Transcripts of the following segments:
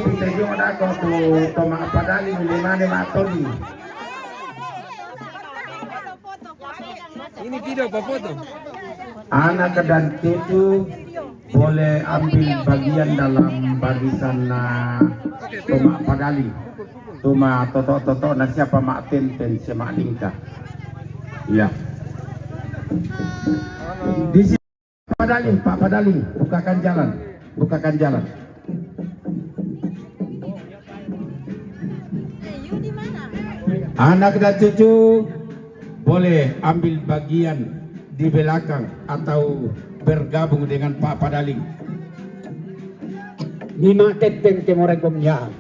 pitejo na ako to mga padali lima ni Matodi. Ini video apa foto? Anak dan cucu boleh ambil bagian dalam barisan Tuma Padali. Tuma Toto na siapa Mak Tenten si Mak Lingka. Ya. Di sini Pak Padali, bukakan jalan. Bukakan jalan. Anak dan cucu boleh ambil bagian di belakang atau bergabung dengan Pak Padaling. Lima teteng temorekomnya.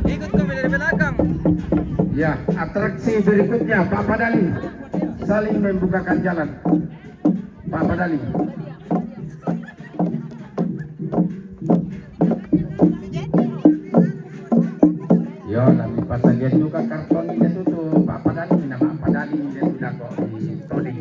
Ikut kami dari belakang. Ya, atraksi berikutnya Pak Padaling saling membukakan jalan. Pak Padaling. Yo, nanti pas lihat juga kartonnya tuh Pak Padaling, nama Padaling dia sudah kok di toding.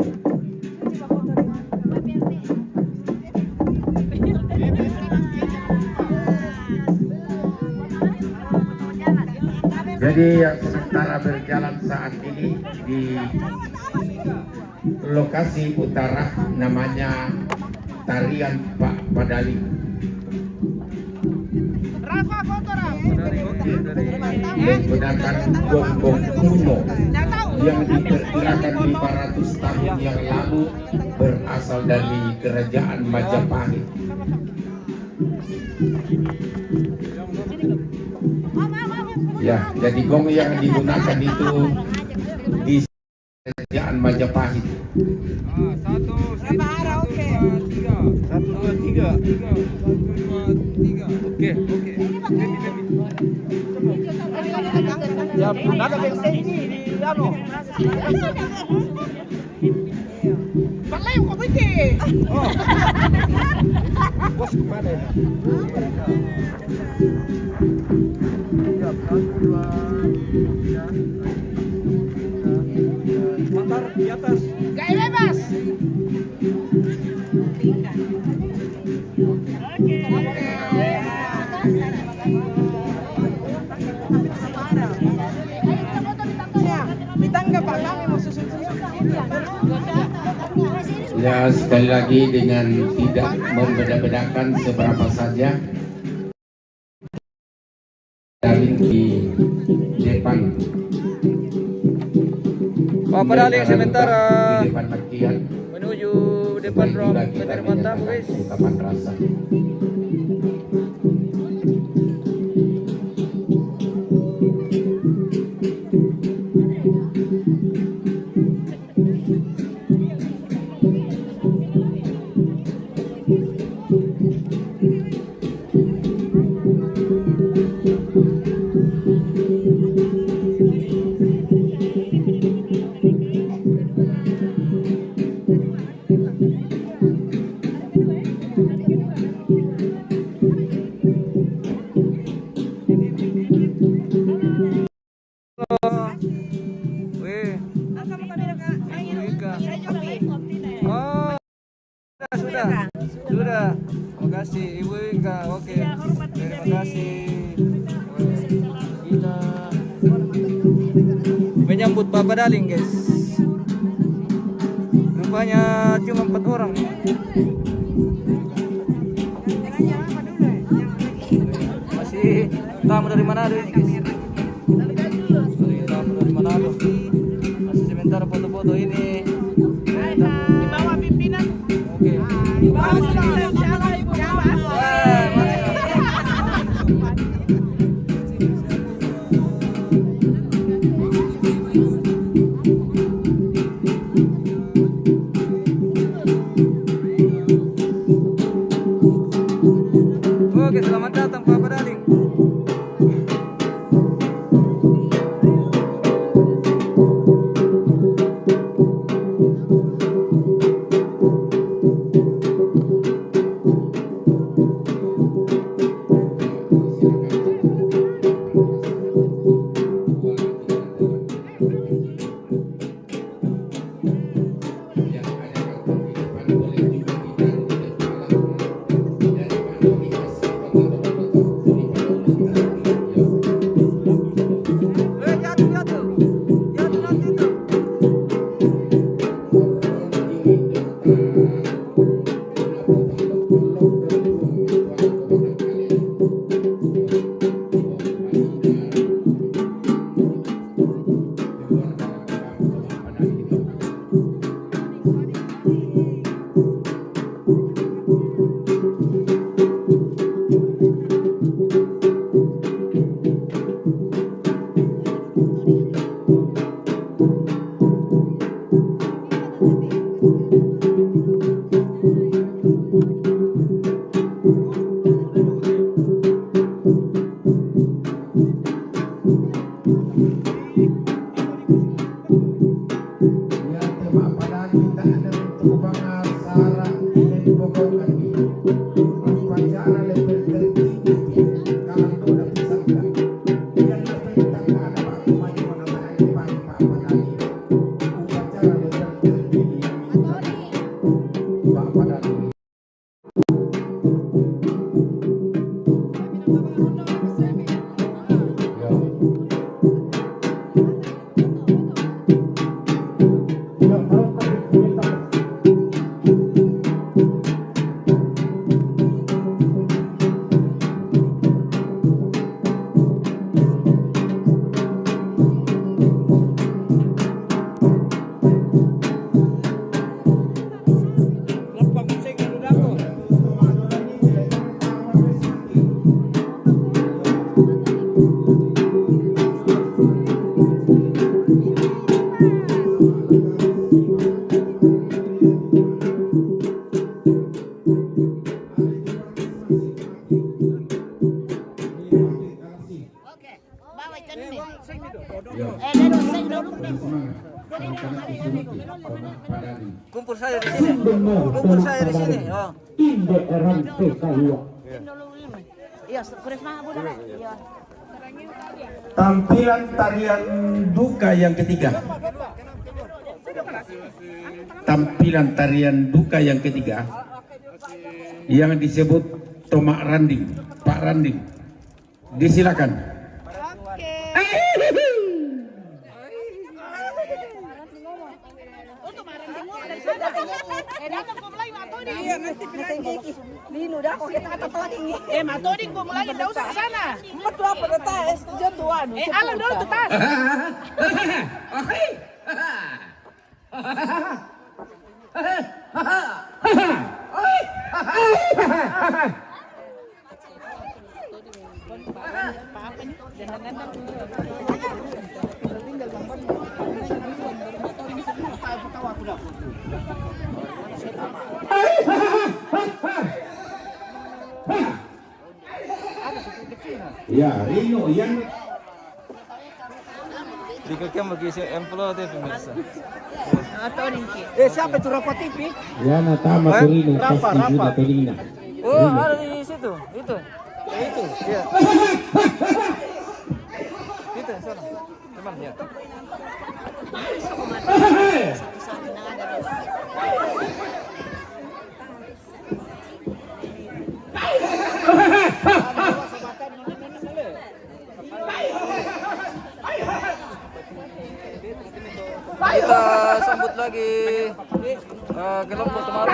Jadi yang sementara berjalan saat ini di lokasi utara namanya tarian Pak Padaling. Menggunakan gonggong kuno yang diperkirakan 500 tahun yang lalu berasal dari kerajaan Majapahit. Ya, jadi gong yang digunakan itu di kerajaan Majapahit. Satu, dua, tiga. Oke. Ya, ada backstage di ano. Balay ko piti. Oh. Bos kemana ya? Siap, 1, 2, 3. Motor di atas. Gaya bebas. Ya, sekali lagi dengan tidak membeda-bedakan seberapa saja dari di depan Pak Padaling sementara di depan bagian menuju depan ruang penerimaan tamu, guys. ungkapan rasa. Oh, sudah. Terima kasih Ibu Ika. Oke. Terima kasih. Kita menyambut Pak Padaling, guys. Rupanya cuma 4 orang. Masih tamu dari Manado ini, guys. Tamu dari Manado. Masih sementara foto-foto ini. Di bawah pimpinan. Oke. Di bawah siapa ibu Oke, selamat datang Pak Padaling. Kumpul saya di sini. Kumpul saya di sini. Oh. Iya, kurisma budak. Iya. Tampilan tarian duka yang ketiga. Tampilan tarian duka yang ketiga yang disebut Tomak Randing, Pak Randing. Disilakan. Matoding ko mulai daw sa sana. Matwa pa ta es jatuan. Alam daw to tas. Okay. Ya, Rino yang Dikaknya mag-isip emplo tayo pemirsa. Siapa itu Rafa TV? ya natama Rino pasti juga Pelina. Oh, ada di situ. Itu. Itu. Iya. Itu sana. Teman ya. Kita sambut lagi kelompok Temaron.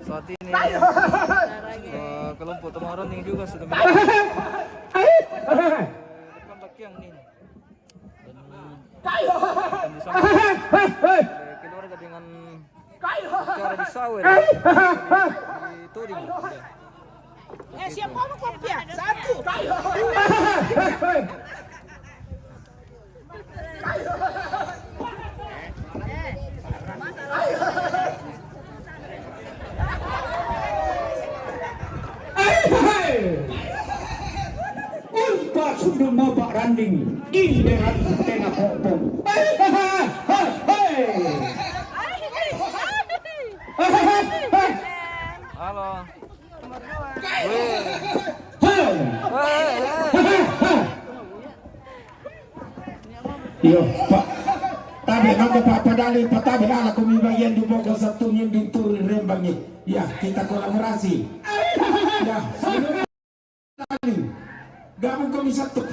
Saat ini kelompok Temaron yang juga sudah depan Bakyang nih. Dan disambut oleh keluarga dengan cara disawir di Tuding. Siapa mau kopi? Satu. Untuk sudah mau Pak Randing ini dengan tengah popong. Halo. Yo Pak, tadi nama Pak Padang kali patah ala kami bagian di Bogor satu nyinding turun rembangnya. Ya, kita kolaborasi. Ya, sebelum kali gabung kami satu.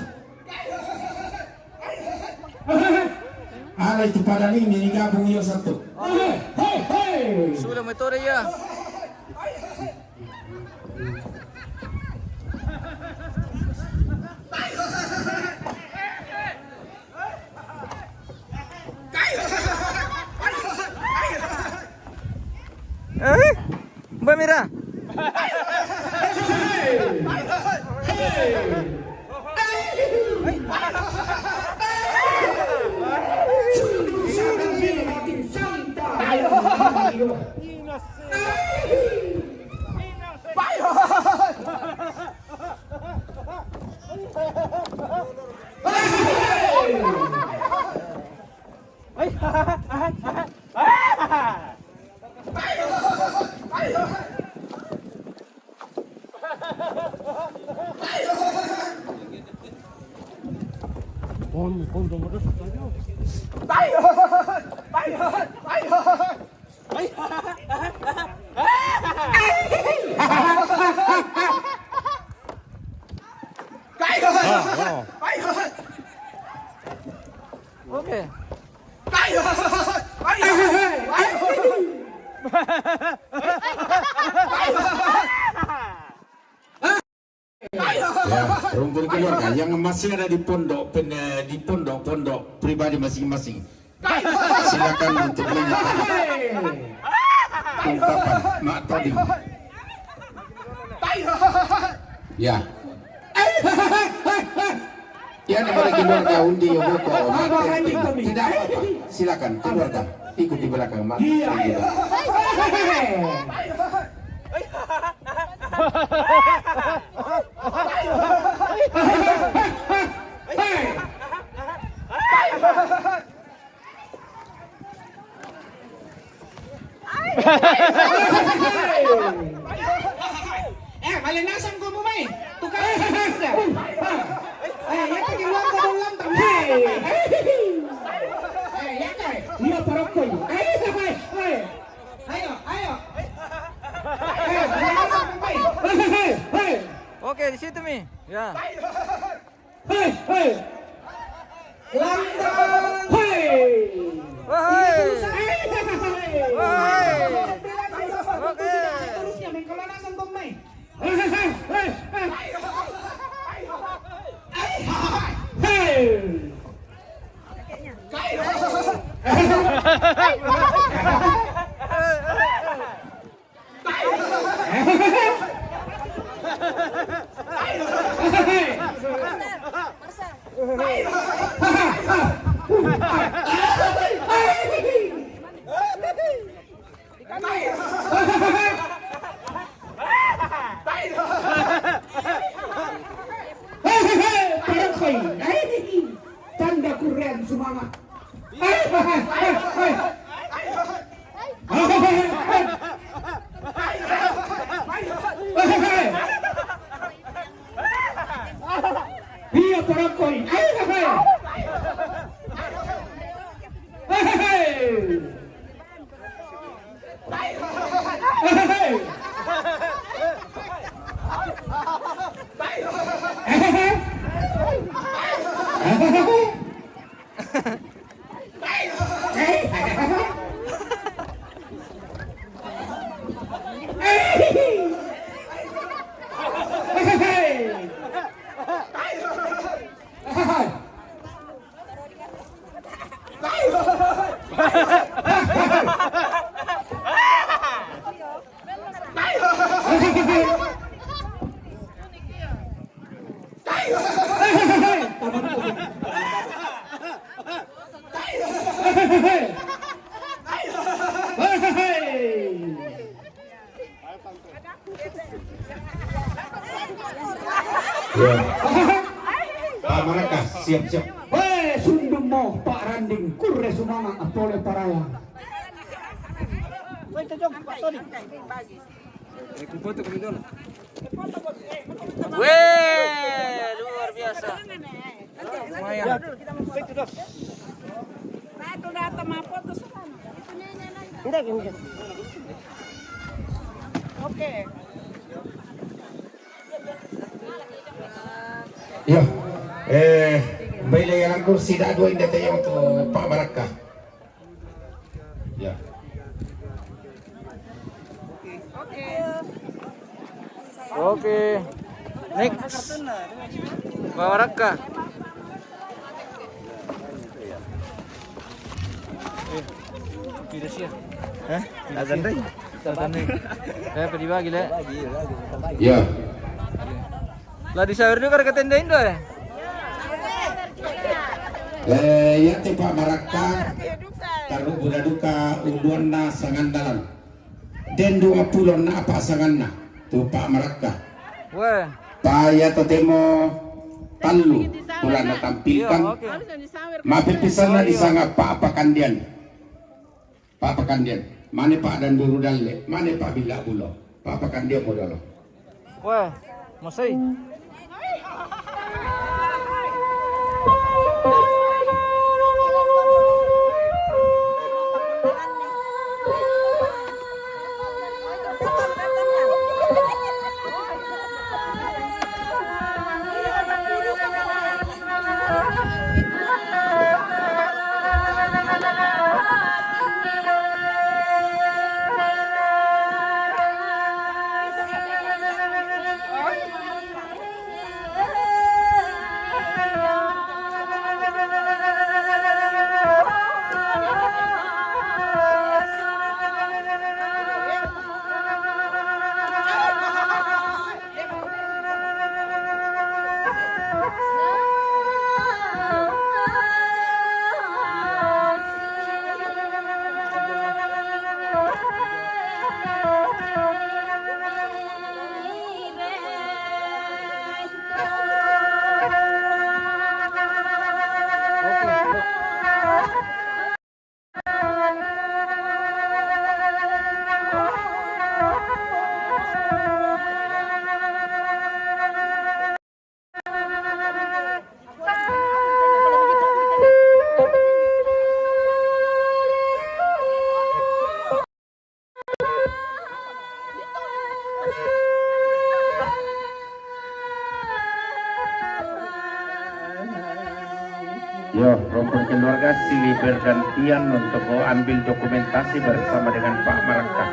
Ala itu pada ini gabung ya satu. Sudah metode ya. Mbak Mira. Oke. Ya, rumpun keluarga yang masih ada di pondok pribadi masing-masing. Silakan untuk menyatakan ungkapan mak tadi. Ya. Ya, negara keluarga undi Yogoko. Tidak apa-apa. Silakan keluarga ikut di belakang mak. Malinasan ko mo may. Tukar. Ya ka giwa ko dong lang tam. Ya ka. Dia parok ko. Ayo. Malinasan ko may. Oke, di situ Mi. Ya. Lantang. Wahai. Oke. Terusnya may kalanasan ko may. Tanda keren semangat. Dia perokoi. Pak Malaka, siap-siap. Hei, sundum mo Pak Randing, kurre sumama atole paraya. Foto kami dulu. Weh, luar biasa. Lumayan. Nah, itu data foto semua. Oke. Ya, bayaran kursi dah dua ini tanya untuk Pak Baraka. Ya. Oke. Next. Pak Baraka. Tidak sih. Hah? Azan deh. Azan deh. Saya pergi bagi le. Ya. Lah di sawer juga ke tenda Indo ya. Ya te Pak Baraka taruh budak duka unduan na sangandalan. Den 20 na apa sanganna tu Pak Baraka. Wah. Paya totemo talu pula na tampilkan. Oke. Mapipisan na disanga Pak Pakandian. Pak Pakandian. Mana Pak dan Durudalle, mana Pak Bila Bulo. Pak Pakandian modal. Wah, masih. Yo, rombongan keluarga silih bergantian untuk ambil dokumentasi bersama dengan Pak Baraka.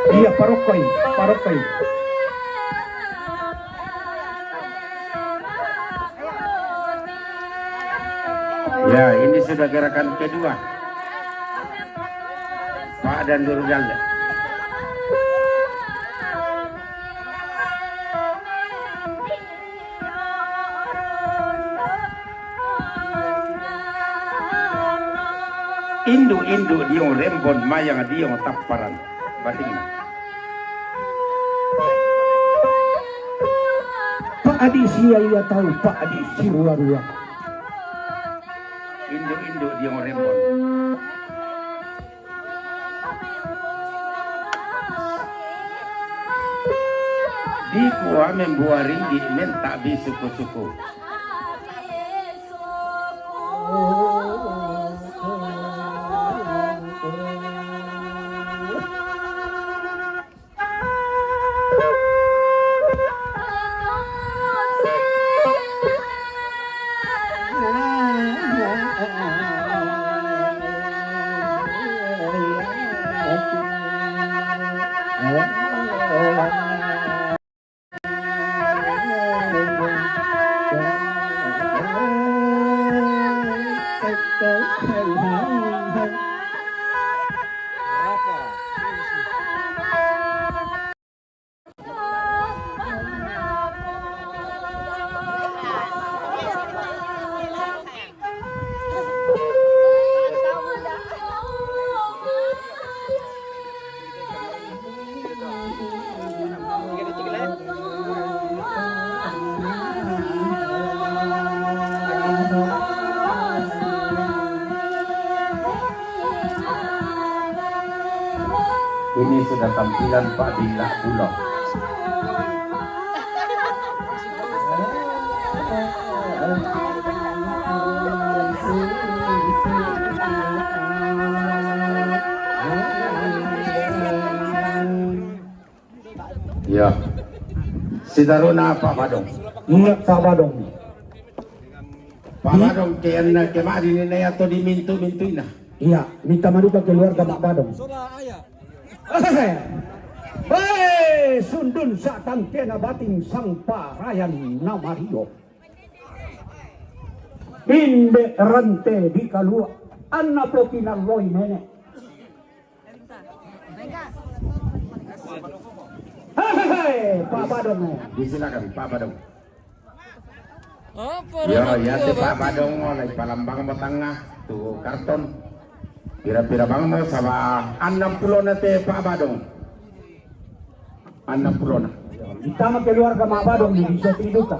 Iya, parokoy, parokoy. Ya, ini sudah gerakan kedua. Pak dan Durudalle. Indu diong rembon mayang diong taparan batingna. Pak Adi siya iya tahu, Pak Adi sirua-rua. Indu diong rembon. Di kuah membuah ringgi men tak bisuku-suku. Ini sudah tampilan Pak Dila Bulog. Ya, si Daruna Pak Badong. Iya, Pak Badong. Pak Badong kemarin ini atau dimintu-mintuin nah. Iya, minta maduka keluarga Pak Badong. Hei, sundun satan kena bating sang parayan namario. Inde rante di kalua, anak po kinaloy nenek. Hei, Pak Badong. Disilakan Pak Badong. Oh, Ya, si Pak Badong oleh palambang mo tengah tuh karton. Pira-pira bang mo sama 60 na te Pak Badong. 60 na. Ditama keluarga Pak Badong di bisa tidur kan?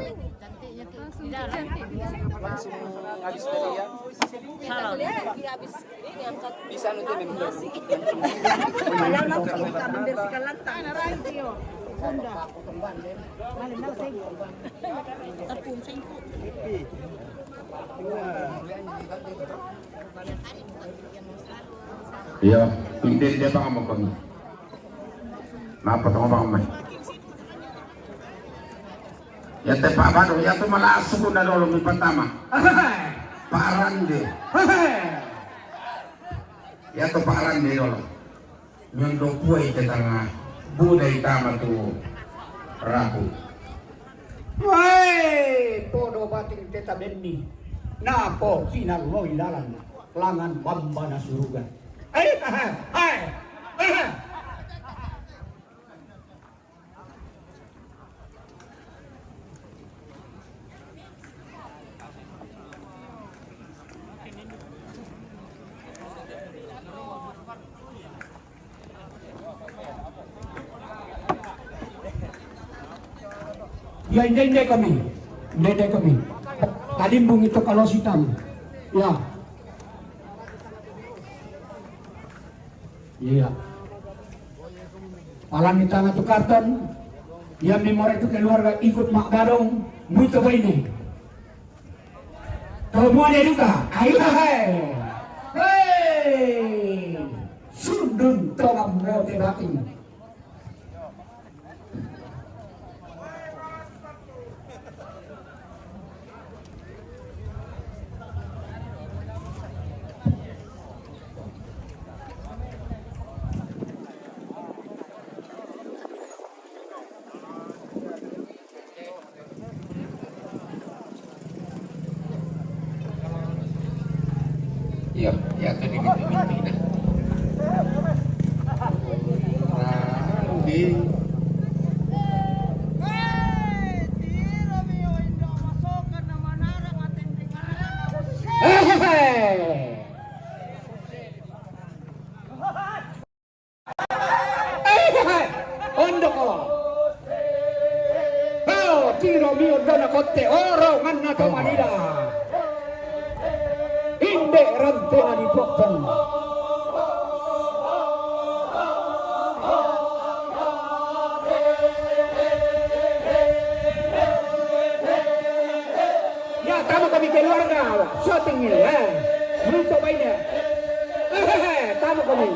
Iya, hindi dia bang mo kami. Napatong bang may. Ya te Pak Badong, ya tu malah suku na lolo mi pertama. Pak Rande. Ya tu Pak Rande lolo. Yang do kuai ke tengah budai tama tu rabu. Woi, todo bating teta benni. Napo sinaloy dalan langan bamba na surugan. Ya hindi kami. Hindi kami. Kalimbong ito kalositan. Ya. Iya. Alam ni tanga tu karton. Yang memori itu keluarga ikut Mak Badong. Muito baini. Semua dia juga. Ayo hai. Hei. Sundun tolong mote batin. Iya, ya tadi mintu-mintuin nah. Randi. Ondo ko. Oh, tiro mio dona kotte oro manna to manila. Inde rantena di potong. Ya, tama kami keluarga. Shooting ya. Bruto baina. Tama kami.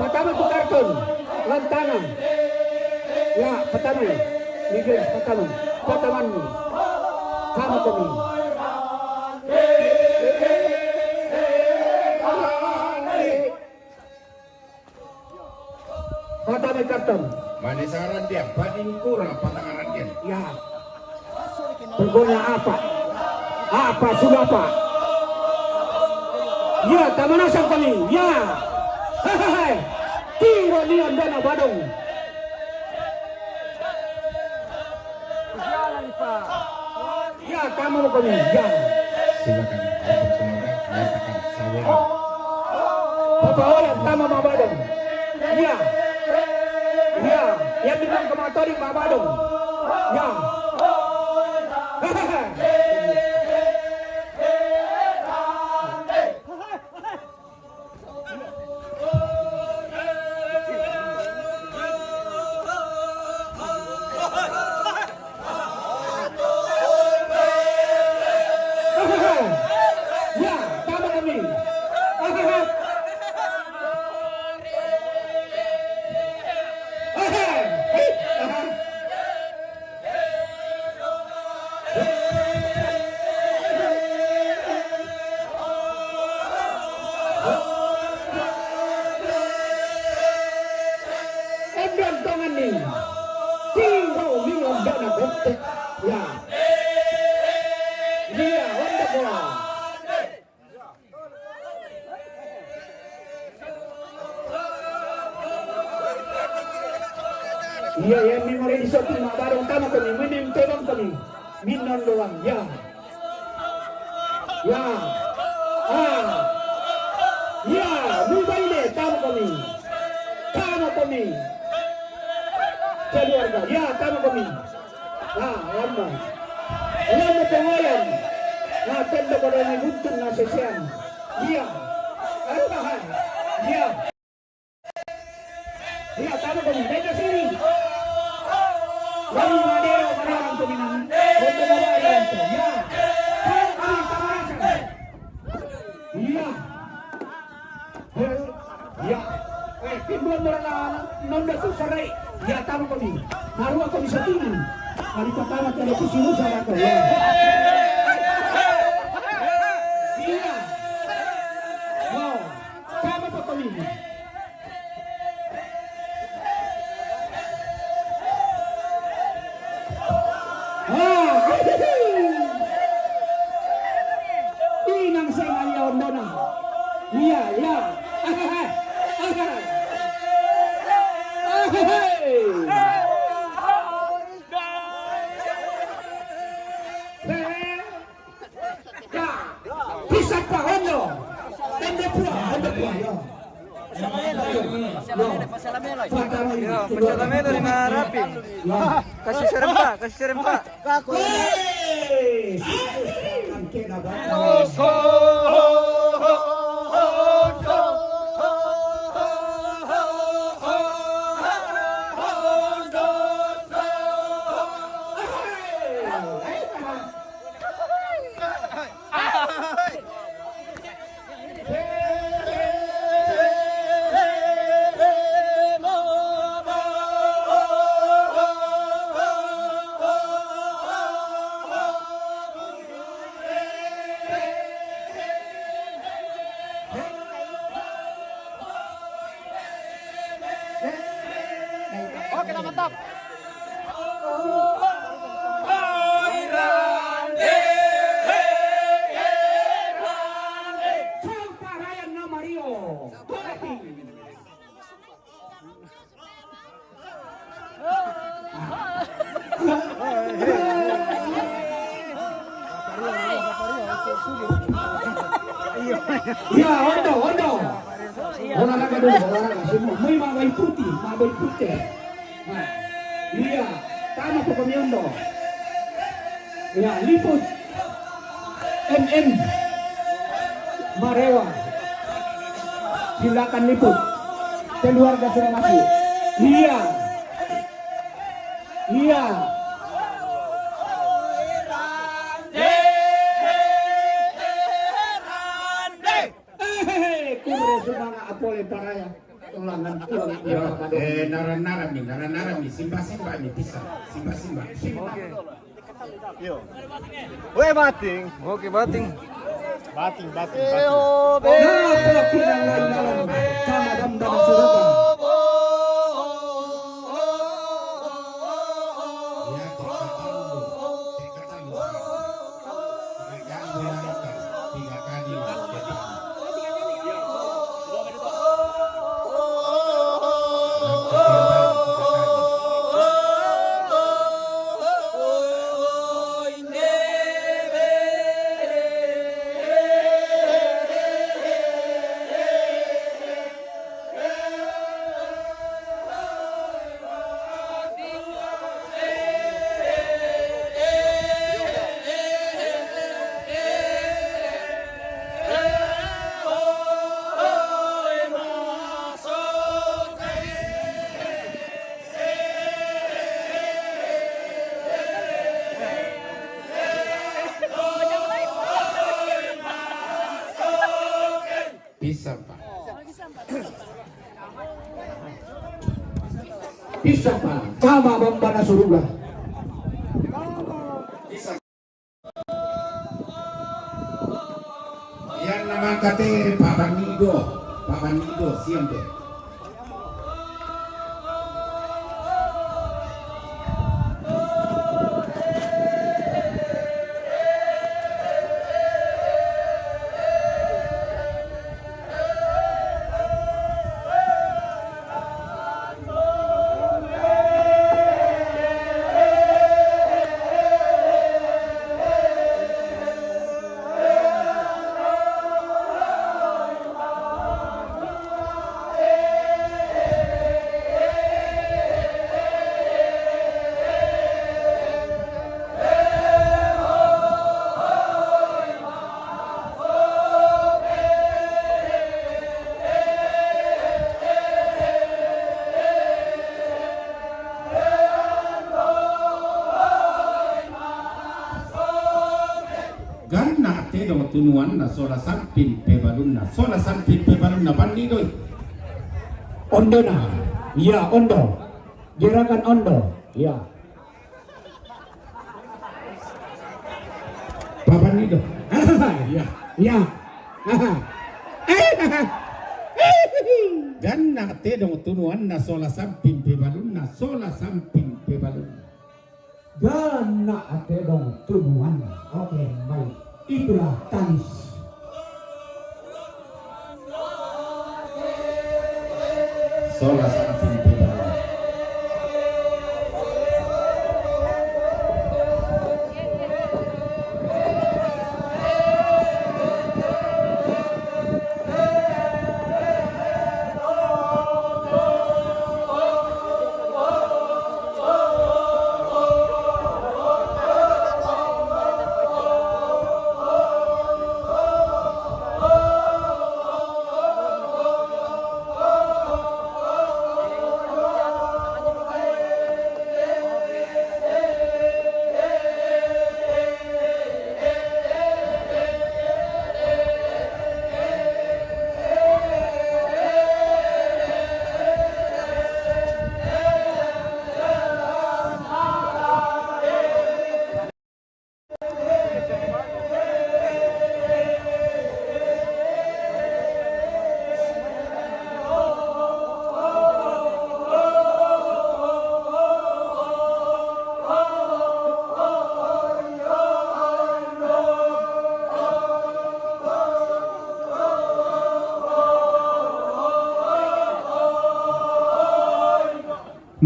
Pertama tu karton. Lantanan. Ya, pertama. Miguel, pertama. Pertama ni. Tama kami. Pertama karton. Manisaran dia, paling kurang patangan dia. Ya. Pokoknya apa? Apa sudah apa? Ya, tamanasan kami. Ya. Hehehe. Tiro Leon Dona Badung. Ya, tama mo kami. Ya. Silakan untuk semoga menyatakan saweran. Papawalan, tama mga Badung. Ya. Ya. Yan din ang kamatori mga Badung. Ya. Hehehe. Ya, tama kami. Endang tangan ni. Tiro Leon Dona Badung. Ya. Dia onda bola. Iya, yang memori di shooting mga barong tama kami, minim tebang kami, minon luang, ya. Ya. Ah. Ya, Mubaile, tama kami. Tama kami. Keluarga, ya, tama kami. Ah, alam mo. Alam mo pangalan. Natanda ko na buntun na sesyan. Iya. Ano ba, ha? Iya. Iya, tama kami. Dito sini. Wali madero marang kami ng huwag na babayan to. Ya. Tama kami, tamarasan. Iya. Ya. Timbulan mo na nanda to saray. Ya, tama kami. Naruha kami sa tingin. Alipatama tayo sa sinusan ako. Ya. Iya. Wow. Tama po kami. Inang sa ngayon mo na. Iya, iya. Pisat pa, ano? Tanda po, tanda po. Yo, pasalamelo ni mga rapi. Kasih serem pa. Hey! Ang kinabahan. Oke, mantap. Samparayan na Mario. Tumating. Ya, Hondo. Olahraga dulu, olahraga semua. May mabay putih. Nah, iya, tama po kami Hondo. Ya, lipot. MM Marewa. Silakan liput. Keluarga sudah masuk. Iya. Iya. Kubre sumanga apole paraya. Ulangan tulang Naran-naran nih, simba nih, pisah, simba. Oke. Weh bating. Oke, bating. Bating. Nah, pinanggalan sama damdan surga. Ya, tekatan lu. Yang berangkat 3 kali jadi. Bisa Pak. Bisa Pak. Kama bambana suruga. Yang nama kate Pak Banido siap deh. Ganna te dong tunuan na sola sampin pebalunna Banido. Ondo na. Ya ondo. Gerakan ondo. Ya. Pak Banido. Ya. Ya. Ganna te dong tunuan na sola sampin pebalunna. Gana ate dong tunuan. Oke, baik. Itulah tangis. Sola sampin pebalunna.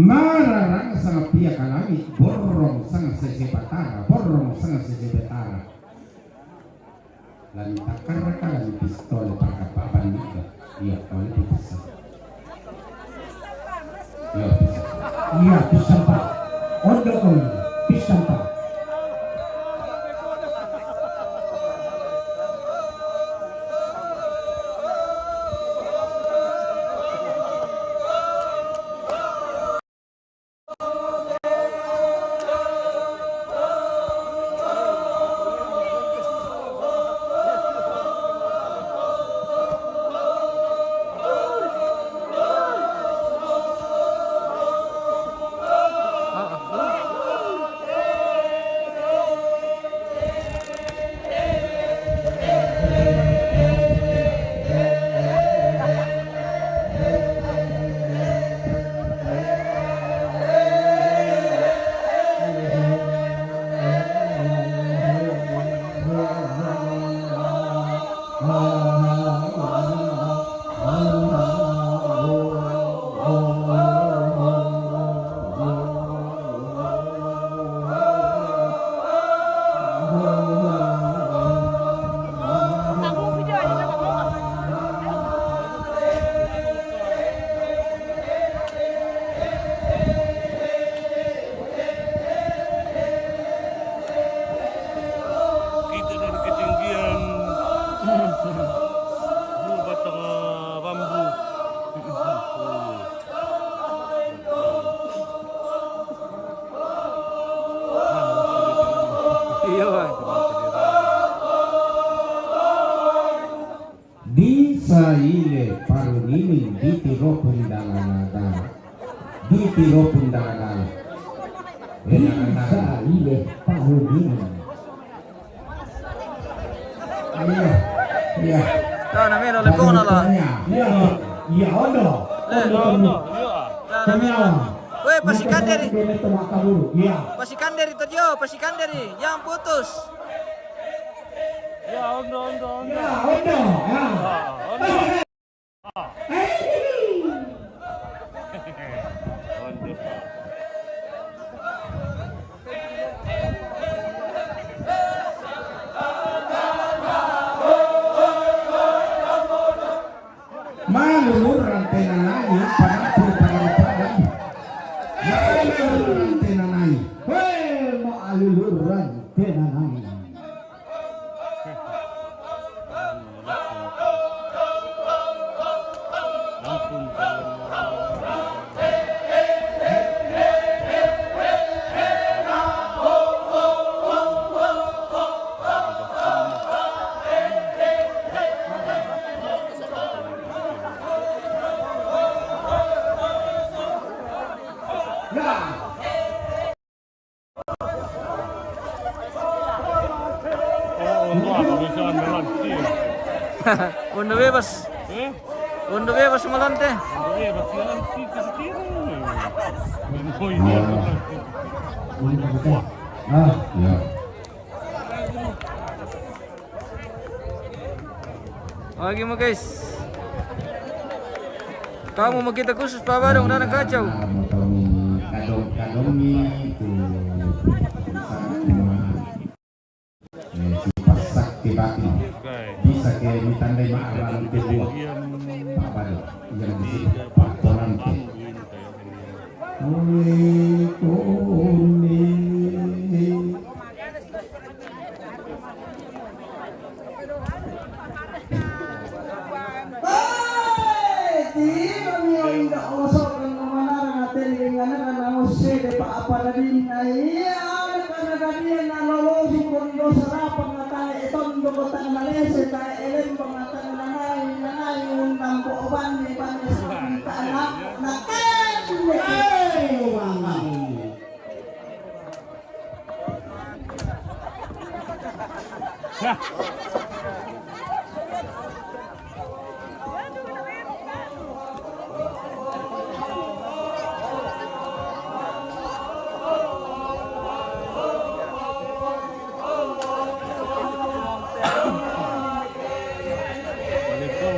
Mararang sangat pia kalami, borong sangat sesepatara. Lalu takar kalan pistol pakai Pak Banido. Iya, kalau itu bisa. Ya bisa. Iya, bisa Pak. Ondo kau. Bisa Pak. Kita dari ketinggian sa ile parungining ditiro pundalaga. Ditiro pundalaga. Sa ile parungining. Iya. Tahu namanya oleh kau nala. Iya, ono. Tahu namanya. Weh, pasikan dari. Iya. Pasikan dari Tojo, pasikan dari. Jangan putus. Ya, ono. Ya. Maluluran tenanai panapun pangalipadan. Maluluran tenanai. Maluluran tenanai. Undo bebas. Undo bebas malante. Ya. Lagi mo guys. Kamu mau kita khusus Pak Barong dan kacau. Kadong-kadongi itu sifat sakti batin bisa ke mitandai ma'aran kedua Pak Barong yang disebut Pak Torante.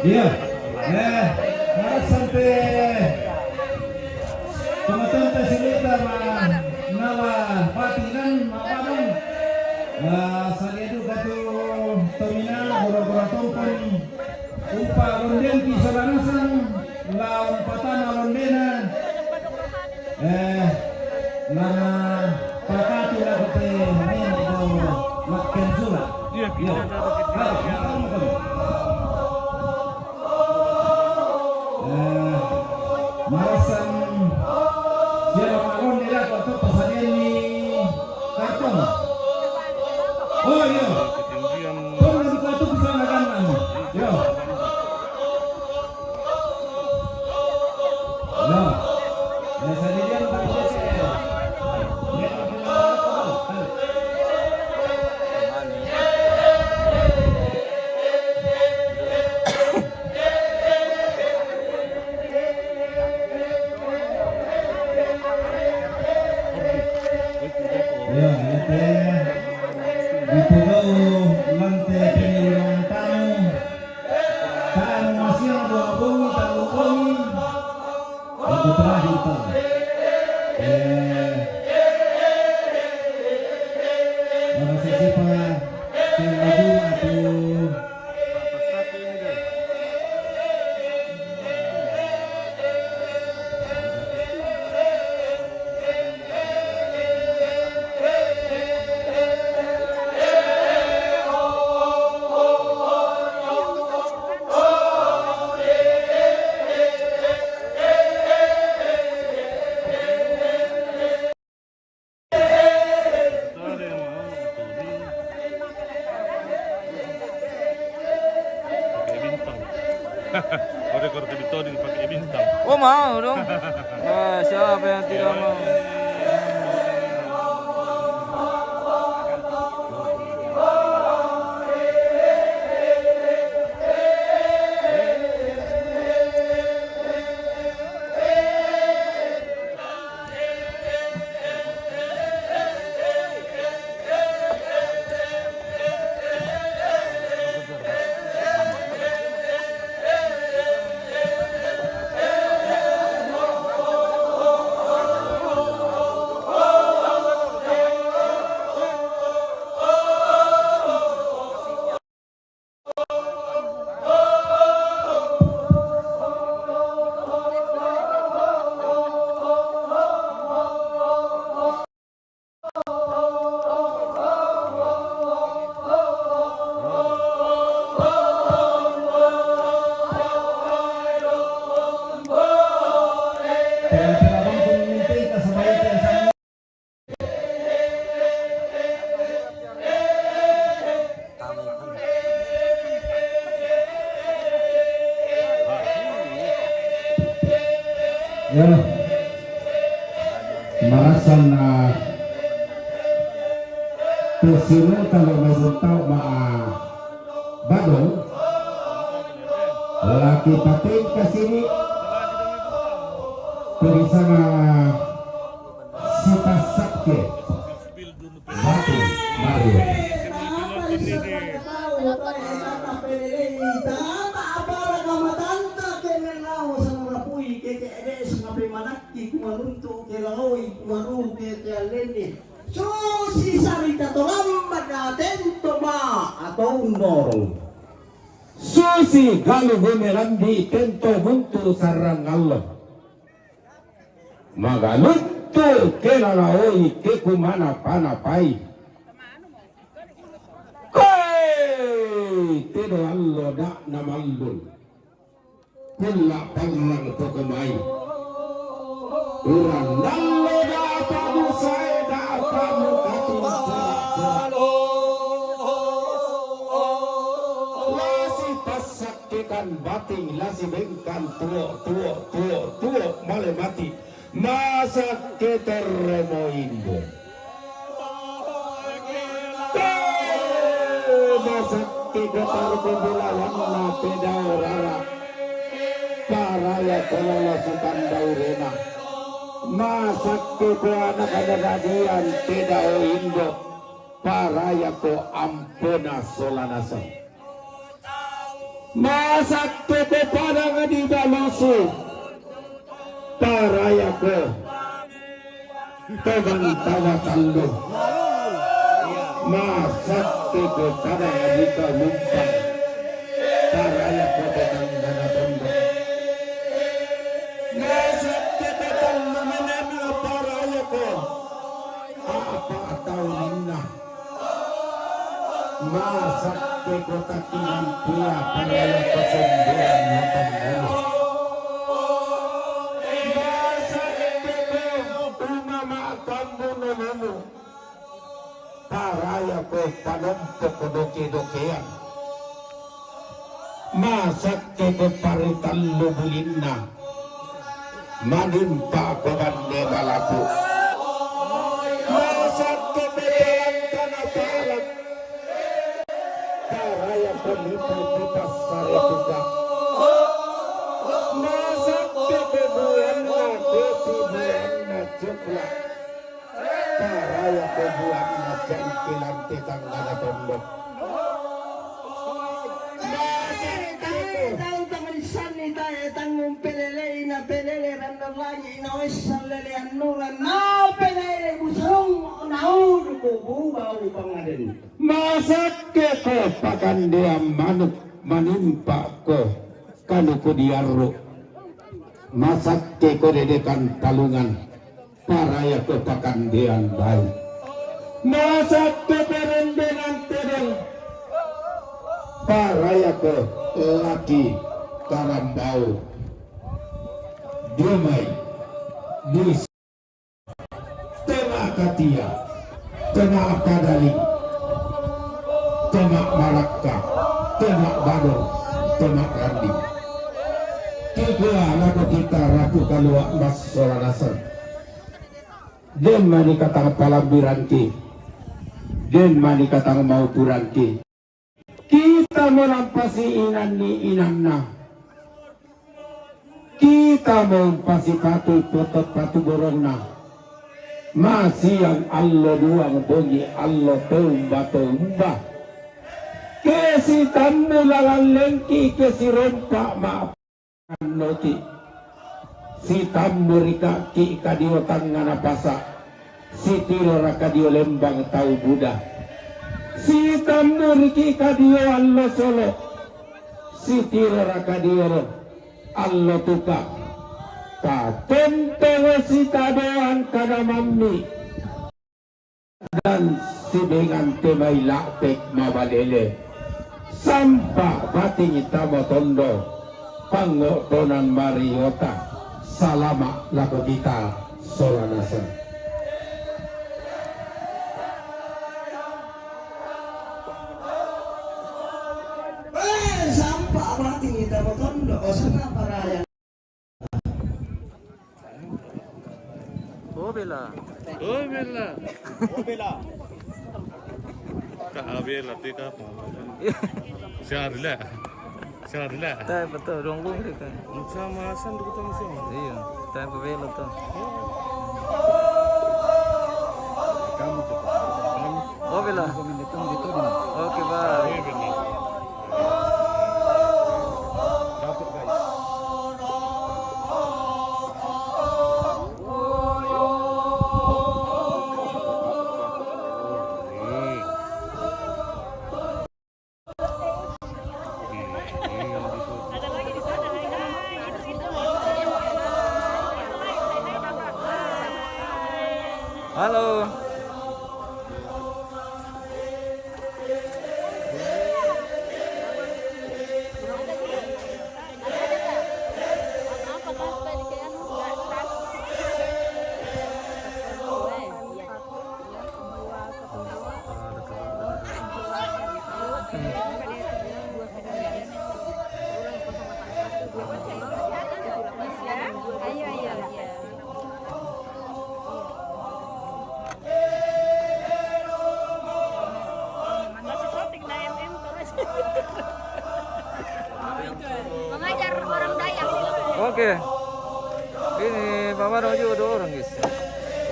Iya, harus sampai teman-teman silita nawa patinan mapanong salido katu tomina gora-gora tompon umpa londen kisalanasan lawan patana londena nana pakatu lakote neno makken sura iya marasan siapa malon nila waktu pasadian ni karton. Oh iya, kau nanti kau tu bisa makan mana? Yo, yo, pasadian tak boleh saya. Udah kalau ditoding pakai bintang. Oh mau dong. Nah, siapa yang tidak mau? Ya, merasa na tersimu kalau tahu badung laki pating ke sini bersama Sita Sakti Batu Mario. So si Sarita to lambat natin to ba atau norong Susi galu gumerandi tento buntu sarang Allah magalutto kelalaoi ke kumana panapai koi tedo Allah dak namallun kulla parang to kemai urang nallo da padu saya da kamu kati lasi pasakkan bating lasi bengkan tuo male mati masa keterremoindo masa ketar kebulawan na pedao rara paraya kolala sukan daurena masa kepo anak ada radian pedao indo paraya ko ampona solanasa masa kepo padang di balusu paraya ko teman tawa tallo masa kepo padang di kalumpa paraya ko teman dana tondo masa kepo tallo menamla paraya ko apa tahun na masa kepo takinan pia paraya ko sembuhan matang paraya ko panumpok ko doke-dokean masak ke paritan lubulina manimpa ko bande balapu masak ke pelangkan aparat paraya ko lipu di pasar juga masak ke buana coklat paraya ko buana jangkilan tetang dana tombok tanggung pelele na pelele randang lagi na wesal lele anuran na pelele busung naud ko bau pangaden masak ke ko pakandia manuk manimpa ko kanu ko diarro masak ke ko dedekan talungan paraya ko pakandian baik masak ke perendengan tedeng paraya ko laki karambau Dumai di tengah Katia tengah Kadali tengah Malaka tengah Badung tengah Randi kedua lagu kita Ratu Kalua Mas Solanasan. Den mani katang palambiranki. Den mani katang mau turanki. Kita melampasi inan ni inanna. Kita melampasi patu potot patu borongna. Masih yang Allah duang bongi Allah tumba. Kesi tamu lalang lengki kesi rompak maafkan noti. Si tamu rika ki kadio tangana pasa. Si tiro rakadio lembang tau Buddha. Si tamu riki kadio Allah solo. Si tiro rakadio Allah tuka. Tenteng si tadoan kada mami. Dan si dengan temai lakpek mabalele. Sampah bating itama tondo. Pangotonan mariota. Salama laku kita Solanasan. Sampah bating itama tondo. O sana paraya. Oh bela. Oh bela. Kak Abela tika apa? Syarla. Tayo pa to, ronggong rin ka. Sama asan dulu kita mesti. Iya, tayo pa bela to. Kamu tuh. Oh bela. Okay bye. Oh bela. Dapat guys. Halo. Mengajar orang Dayak. Oke. Ini Pak Mado juga 2 orang guys.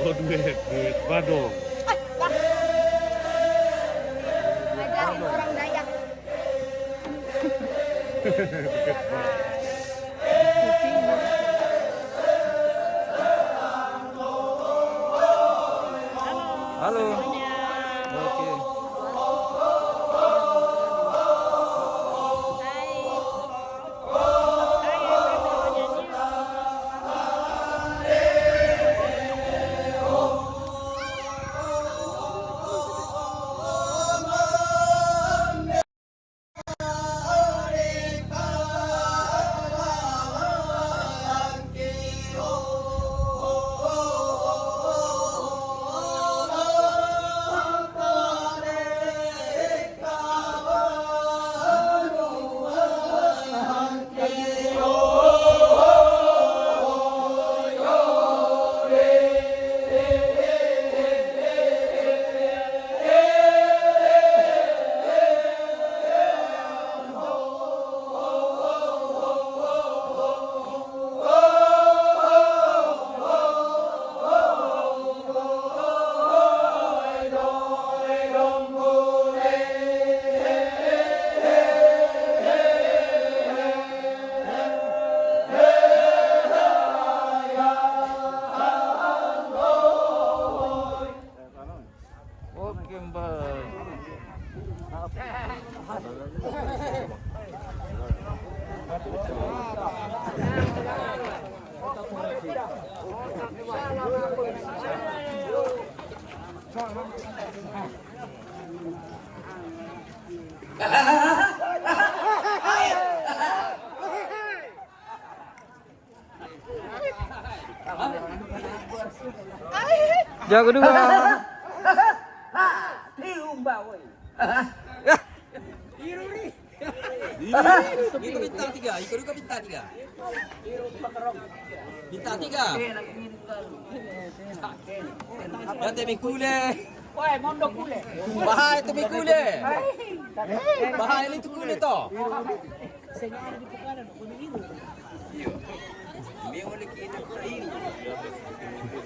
Oh duit badong. Ngajarin orang Dayak. Halo. Oke. Oke Mbak. Jago dulu. Tiumba woi. Iruri. Ikut bintang 3, ikut juga bintang 3. Bintang 3. Nanti mikule. Woi, mondok kule. Bahaya itu mikule. Bahaya itu kule toh.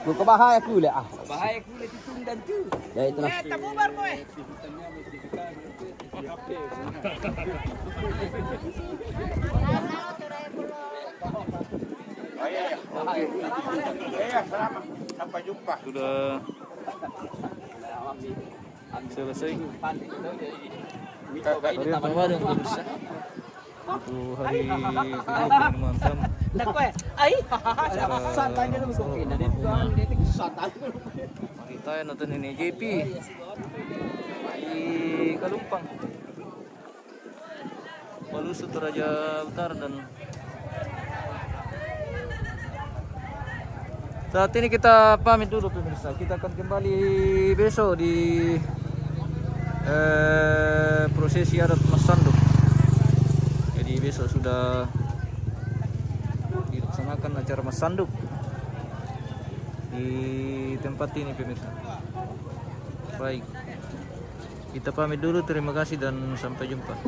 Bukan bahaya kule ah. Bahaya kule itu dan tu. Ya itulah. Tabubar mo eh. Selamat. Sampai jumpa. Sudah selesai. Hari pertama dan pemirsa. Untuk hari kedua mantap. Ay. Santanya lu mungkin ada santai. Kita yang nonton ini JP di Kalumpang. Malusu Toraja Utara dan saat ini kita pamit dulu pemirsa. Kita akan kembali besok di prosesi adat Mas Sanduk. Jadi besok sudah dilaksanakan acara Mas Sanduk di tempat ini pemirsa. Baik, kita pamit dulu. Terima kasih dan sampai jumpa.